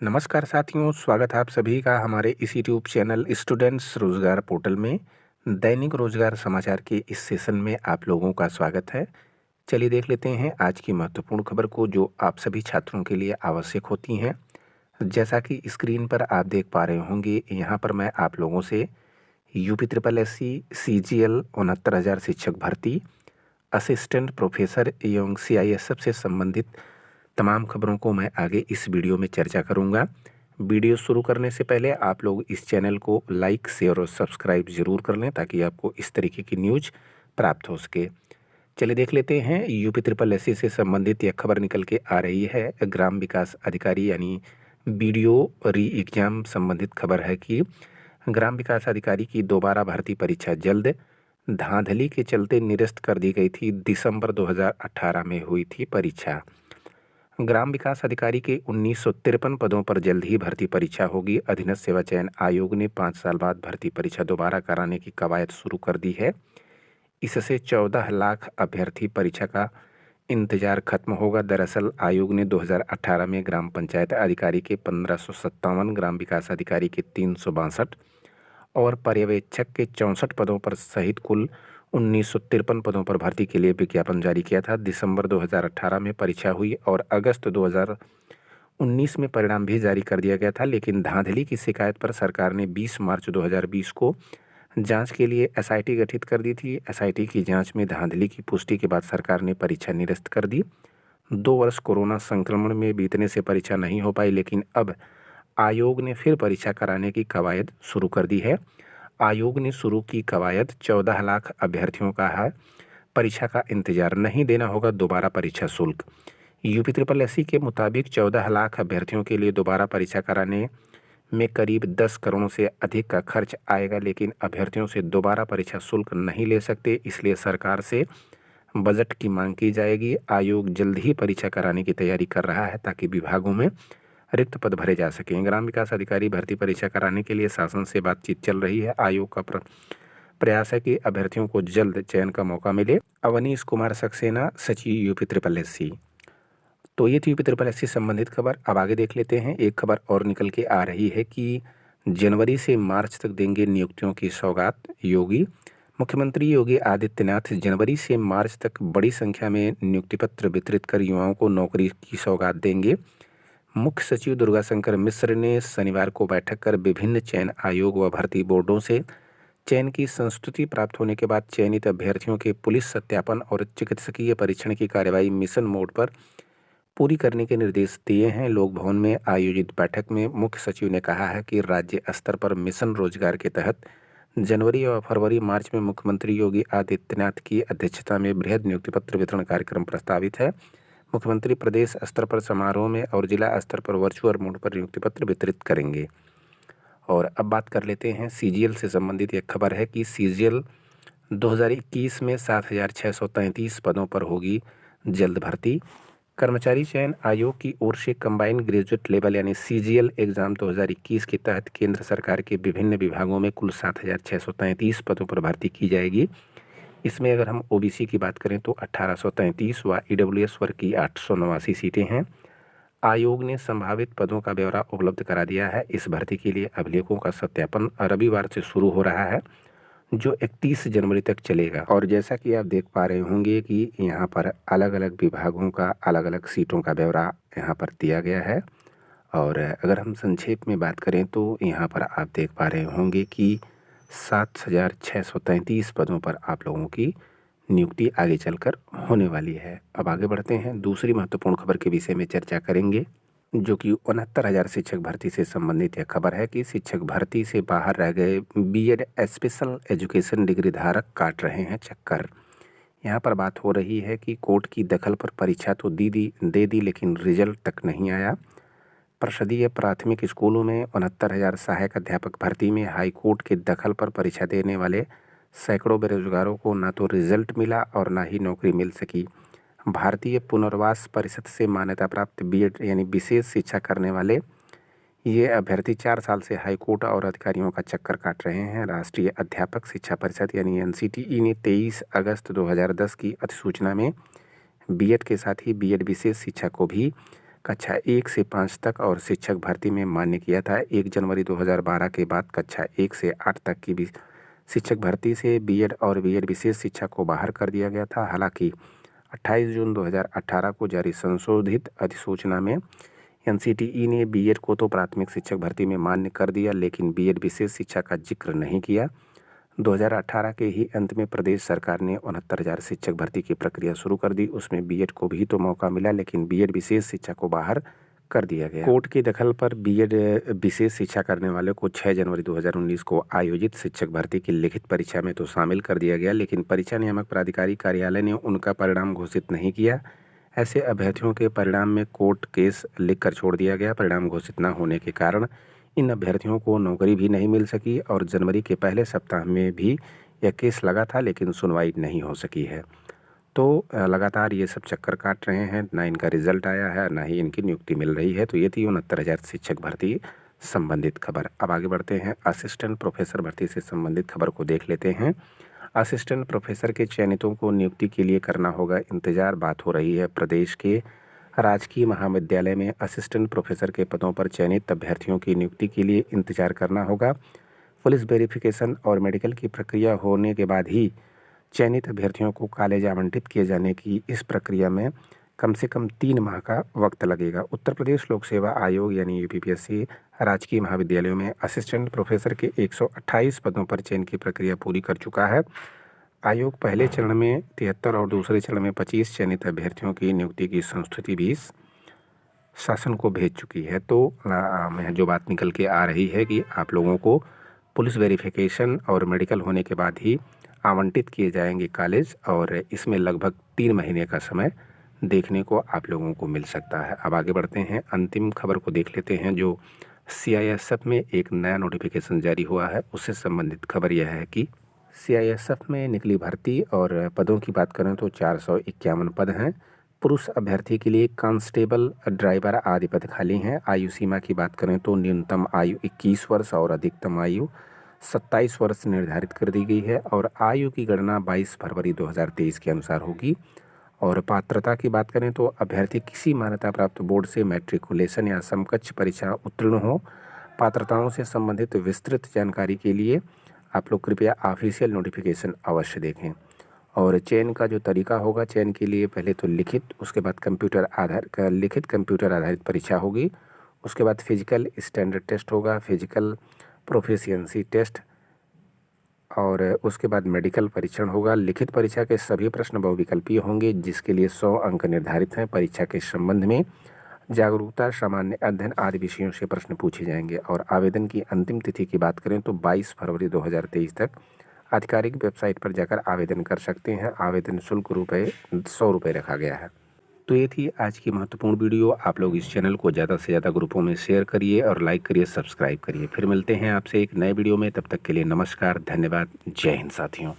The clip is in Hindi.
नमस्कार साथियों, स्वागत है आप सभी का हमारे इस यूट्यूब चैनल स्टूडेंट्स रोजगार पोर्टल में। दैनिक रोजगार समाचार के इस सेशन में आप लोगों का स्वागत है। चलिए देख लेते हैं आज की महत्वपूर्ण खबर को जो आप सभी छात्रों के लिए आवश्यक होती हैं। जैसा कि स्क्रीन पर आप देख पा रहे होंगे, यहाँ पर मैं आप लोगों से UP triple S C CGL 69,000 शिक्षक भर्ती, असिस्टेंट प्रोफेसर एवं CISF से संबंधित तमाम खबरों को मैं आगे इस वीडियो में चर्चा करूंगा। वीडियो शुरू करने से पहले आप लोग इस चैनल को लाइक, शेयर और सब्सक्राइब जरूर कर लें ताकि आपको इस तरीके की न्यूज प्राप्त हो सके। चलिए देख लेते हैं। यूपी ट्रिपल एस सी से संबंधित यह खबर निकल के आ रही है। ग्राम विकास अधिकारी यानी BDO री एग्जाम संबंधित खबर है कि ग्राम विकास अधिकारी की दोबारा भर्ती परीक्षा जल्द। धांधली के चलते निरस्त कर दी गई थी। दिसंबर 2018 में हुई थी परीक्षा। ग्राम विकास अधिकारी के 1953 पदों पर जल्द ही भर्ती परीक्षा होगी। अधीनस्थ सेवा चयन आयोग ने 5 साल बाद भर्ती परीक्षा दोबारा कराने की कवायद शुरू कर दी है। इससे 14 लाख अभ्यर्थी परीक्षा का इंतजार खत्म होगा। दरअसल आयोग ने 2018 में ग्राम पंचायत अधिकारी के 1557, ग्राम विकास अधिकारी के 362 और पर्यवेक्षक के 64 पदों पर सहित कुल 1953 पदों पर भर्ती के लिए विज्ञापन जारी किया था। दिसंबर 2018 में परीक्षा हुई और अगस्त 2019 में परिणाम भी जारी कर दिया गया था, लेकिन धांधली की शिकायत पर सरकार ने 20 मार्च 2020 को जांच के लिए SIT गठित कर दी थी। SIT की जांच में धांधली की पुष्टि के बाद सरकार ने परीक्षा निरस्त कर दी। 2 वर्ष कोरोना संक्रमण में बीतने से परीक्षा नहीं हो पाई, लेकिन अब आयोग ने फिर परीक्षा कराने की कवायद शुरू कर दी है। आयोग ने शुरू की कवायद 14 लाख अभ्यर्थियों का है। परीक्षा का इंतजार नहीं देना होगा दोबारा परीक्षा शुल्क। यूपी ट्रिपल एस सी के मुताबिक 14 लाख अभ्यर्थियों के लिए दोबारा परीक्षा कराने में करीब 10 करोड़ से अधिक का खर्च आएगा, लेकिन अभ्यर्थियों से दोबारा परीक्षा शुल्क नहीं ले सकते, इसलिए सरकार से बजट की मांग की जाएगी। आयोग जल्द ही परीक्षा कराने की तैयारी कर रहा है ताकि विभागों में रिक्त पद भरे जा सकें। ग्राम विकास अधिकारी भर्ती परीक्षा कराने के लिए शासन से बातचीत चल रही है। आयोग का प्रयास है कि अभ्यर्थियों को जल्द चयन का मौका मिले। अवनीश कुमार सक्सेना, सचिव यूपी ट्रिपल एस सी। तो ये थी यूपी ट्रिपल एस सी संबंधित खबर। अब आगे देख लेते हैं। एक खबर और निकल के आ रही है कि जनवरी से मार्च तक देंगे नियुक्तियों की सौगात योगी। मुख्यमंत्री योगी आदित्यनाथ जनवरी से मार्च तक बड़ी संख्या में नियुक्ति पत्र वितरित कर युवाओं को नौकरी की सौगात देंगे। मुख्य सचिव दुर्गाशंकर मिश्र ने शनिवार को बैठक कर विभिन्न चयन आयोग व भर्ती बोर्डों से चयन की संस्तुति प्राप्त होने के बाद चयनित अभ्यर्थियों के पुलिस सत्यापन और चिकित्सकीय परीक्षण की कार्यवाही मिशन मोड पर पूरी करने के निर्देश दिए हैं। लोक भवन में आयोजित बैठक में मुख्य सचिव ने कहा है कि राज्य स्तर पर मिशन रोजगार के तहत जनवरी और फरवरी मार्च में मुख्यमंत्री योगी आदित्यनाथ की अध्यक्षता में बृहद नियुक्ति पत्र वितरण कार्यक्रम प्रस्तावित है। मुख्यमंत्री प्रदेश स्तर पर समारोह में और जिला स्तर पर वर्चुअल मोड पर नियुक्ति पत्र वितरित करेंगे। और अब बात कर लेते हैं CGL से संबंधित एक खबर है कि CGL 2021 में 7,633 पदों पर होगी जल्द भर्ती। कर्मचारी चयन आयोग की ओर से कंबाइंड ग्रेजुएट लेवल यानी CGL एग्जाम 2021 के तहत केंद्र सरकार के विभिन्न विभागों में कुल 7,633 पदों पर भर्ती की जाएगी। इसमें अगर हम OBC की बात करें तो 1833 व EWS वर्ग की 889 सीटें हैं। आयोग ने संभावित पदों का ब्यौरा उपलब्ध करा दिया है। इस भर्ती के लिए अभिलेखों का सत्यापन रविवार से शुरू हो रहा है, जो 31 जनवरी तक चलेगा। और जैसा कि आप देख पा रहे होंगे कि यहाँ पर अलग अलग विभागों का अलग अलग सीटों का ब्यौरा यहाँ पर दिया गया है। और अगर हम संक्षेप में बात करें तो यहाँ पर आप देख पा रहे होंगे कि 7,633 पदों पर आप लोगों की नियुक्ति आगे चलकर होने वाली है। अब आगे बढ़ते हैं। दूसरी महत्वपूर्ण खबर के विषय में चर्चा करेंगे, जो कि 69,000 शिक्षक भर्ती से संबंधित यह खबर है कि शिक्षक भर्ती से बाहर रह गए BEd स्पेशल एजुकेशन डिग्री धारक काट रहे हैं चक्कर। यहाँ पर बात हो रही है कि कोर्ट की दखल पर परीक्षा तो दे दी लेकिन रिजल्ट तक नहीं आया। परिषदीय प्राथमिक स्कूलों में 69,000 सहायक अध्यापक भर्ती में हाईकोर्ट के दखल पर परीक्षा देने वाले सैकड़ों बेरोजगारों को न तो रिजल्ट मिला और न ही नौकरी मिल सकी। भारतीय पुनर्वास परिषद से मान्यता प्राप्त BEd यानी विशेष शिक्षा करने वाले ये अभ्यर्थी 4 साल से हाईकोर्ट और अधिकारियों का चक्कर काट रहे हैं। राष्ट्रीय अध्यापक शिक्षा परिषद यानी NCTE ने 23 अगस्त 2010 की अधिसूचना में BEd के साथ ही BEd विशेष शिक्षा को भी कक्षा 1 से 5 तक और शिक्षक भर्ती में मान्य किया था। 1 जनवरी 2012 के बाद कक्षा 1 से 8 तक की भी शिक्षक भर्ती से बीएड और बीएड विशेष शिक्षा को बाहर कर दिया गया था। हालांकि 28 जून 2018 को जारी संशोधित अधिसूचना में एनसीटीई ने बीएड को तो प्राथमिक शिक्षक भर्ती में मान्य कर दिया, लेकिन बीएड विशेष शिक्षा का जिक्र नहीं किया। 2018 के ही अंत में प्रदेश सरकार ने 69,000 शिक्षक भर्ती की प्रक्रिया शुरू कर दी। उसमें बीएड को भी तो मौका मिला, लेकिन बीएड विशेष शिक्षा को बाहर कर दिया गया। कोर्ट के दखल पर बीएड विशेष शिक्षा करने वाले को 6 जनवरी 2019 को आयोजित शिक्षक भर्ती की लिखित परीक्षा में तो शामिल कर दिया गया, लेकिन परीक्षा नियामक प्राधिकारी कार्यालय ने उनका परिणाम घोषित नहीं किया। ऐसे अभ्यर्थियों के परिणाम में कोर्ट केस लिखकर छोड़ दिया गया। परिणाम घोषित न होने के कारण इन अभ्यर्थियों को नौकरी भी नहीं मिल सकी और जनवरी के पहले सप्ताह में भी यह केस लगा था, लेकिन सुनवाई नहीं हो सकी है। तो लगातार ये सब चक्कर काट रहे हैं, ना इनका रिजल्ट आया है, ना ही इनकी नियुक्ति मिल रही है। तो ये थी 69,000 शिक्षक भर्ती संबंधित खबर। अब आगे बढ़ते हैं, असिस्टेंट प्रोफेसर भर्ती से संबंधित खबर को देख लेते हैं। असिस्टेंट प्रोफेसर के चयनितों को नियुक्ति के लिए करना होगा इंतजार। बात हो रही है प्रदेश के राजकीय महाविद्यालय में असिस्टेंट प्रोफेसर के पदों पर चयनित अभ्यर्थियों की नियुक्ति के लिए इंतजार करना होगा। पुलिस वेरिफिकेशन और मेडिकल की प्रक्रिया होने के बाद ही चयनित अभ्यर्थियों को कॉलेज आवंटित किए जाने की इस प्रक्रिया में कम से कम 3 माह का वक्त लगेगा। उत्तर प्रदेश लोक सेवा आयोग यानी यूपीपीएससी राजकीय महाविद्यालयों में असिस्टेंट प्रोफेसर के 128 पदों पर चयन की प्रक्रिया पूरी कर चुका है। आयोग पहले चरण में 73 और दूसरे चरण में 25 चयनित अभ्यर्थियों की नियुक्ति की संस्तुति भी शासन को भेज चुकी है। तो जो बात निकल के आ रही है कि आप लोगों को पुलिस वेरिफिकेशन और मेडिकल होने के बाद ही आवंटित किए जाएंगे कॉलेज, और इसमें लगभग 3 महीने का समय देखने को आप लोगों को मिल सकता है। अब आगे बढ़ते हैं, अंतिम खबर को देख लेते हैं। जो सीआईएसएफ में एक नया नोटिफिकेशन जारी हुआ है, उससे संबंधित खबर यह है कि सीआईएसएफ में निकली भर्ती और पदों की बात करें तो 451 पद हैं। पुरुष अभ्यर्थी के लिए कांस्टेबल, ड्राइवर आदि पद खाली हैं। आयु सीमा की बात करें तो न्यूनतम आयु 21 वर्ष और अधिकतम आयु 27 वर्ष निर्धारित कर दी गई है, और आयु की गणना 22 फरवरी 2023 के अनुसार होगी। और पात्रता की बात करें तो अभ्यर्थी किसी मान्यता प्राप्त बोर्ड से मैट्रिकुलेशन या समकक्ष परीक्षा उत्तीर्ण हो। पात्रताओं से संबंधित विस्तृत जानकारी के लिए आप लोग कृपया ऑफिशियल नोटिफिकेशन अवश्य देखें। और चयन का जो तरीका होगा, चयन के लिए पहले तो लिखित, उसके बाद लिखित कंप्यूटर आधारित परीक्षा होगी। उसके बाद फिजिकल स्टैंडर्ड टेस्ट होगा, फिजिकल प्रोफिशिएंसी टेस्ट, और उसके बाद मेडिकल परीक्षण होगा। लिखित परीक्षा के सभी प्रश्न बहुविकल्पीय होंगे, जिसके लिए 100 अंक निर्धारित हैं। परीक्षा के संबंध में जागरूकता, सामान्य अध्ययन आदि विषयों से प्रश्न पूछे जाएंगे। और आवेदन की अंतिम तिथि की बात करें तो 22 फरवरी 2023 तक आधिकारिक वेबसाइट पर जाकर आवेदन कर सकते हैं। आवेदन शुल्क 100 रुपये रखा गया है। तो ये थी आज की महत्वपूर्ण वीडियो। आप लोग इस चैनल को ज़्यादा से ज़्यादा ग्रुपों में शेयर करिए और लाइक करिए, सब्सक्राइब करिए। फिर मिलते हैं आपसे एक नए वीडियो में, तब तक के लिए नमस्कार, धन्यवाद, जय हिंद साथियों।